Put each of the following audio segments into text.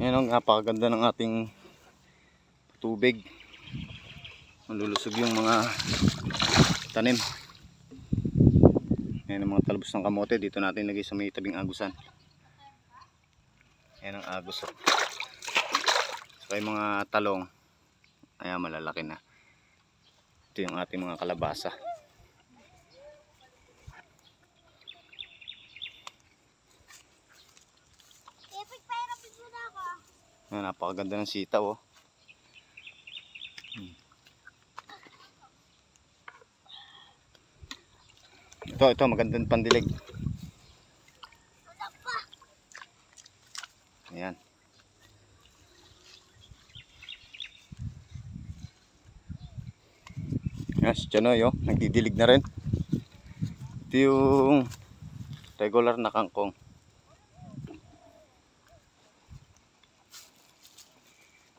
Yan ang napakaganda ng ating tubig. Malulusog yung mga tanim. Yan ang mga talbos ng kamote. Dito natin lagay sa may tabing agusan. Yan ang agos. Saka yung mga talong. Ayan, malalaki na. Ito yung ating mga kalabasa. Ayan, napakaganda ng sitaw, oh. Ito magandang pandilig. Ayan. Ayan, si Chanoy, oh, nagdidilig na rin. Ito yung regular na kangkong.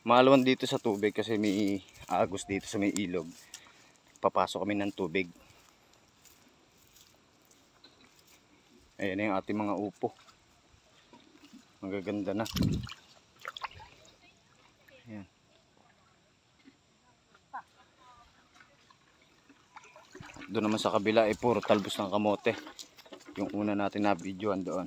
Maalawan dito sa tubig kasi may agos dito sa may ilog. Papasok kami ng tubig. Ayan yung ating mga upo. Magaganda na. Ayan. Doon naman sa kabila ay puro talbos ng kamote. Yung una natin na videoan doon.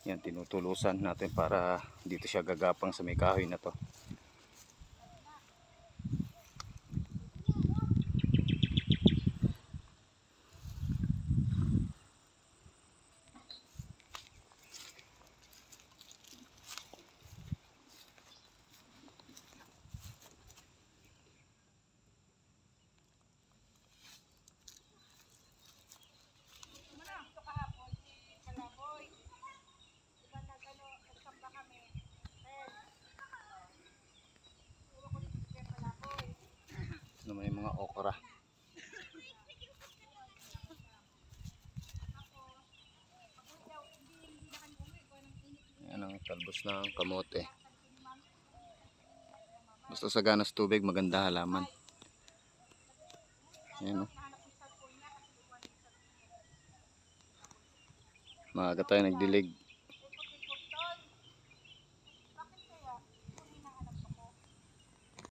Yan, tinutulusan natin para dito siya gagapang sa may kahoy na to. Naman yung mga okra. Yan ang talbos ng kamote. Basta sa ganas tubig, maganda halaman. Yan, oh. Maaga tayo nagdilig.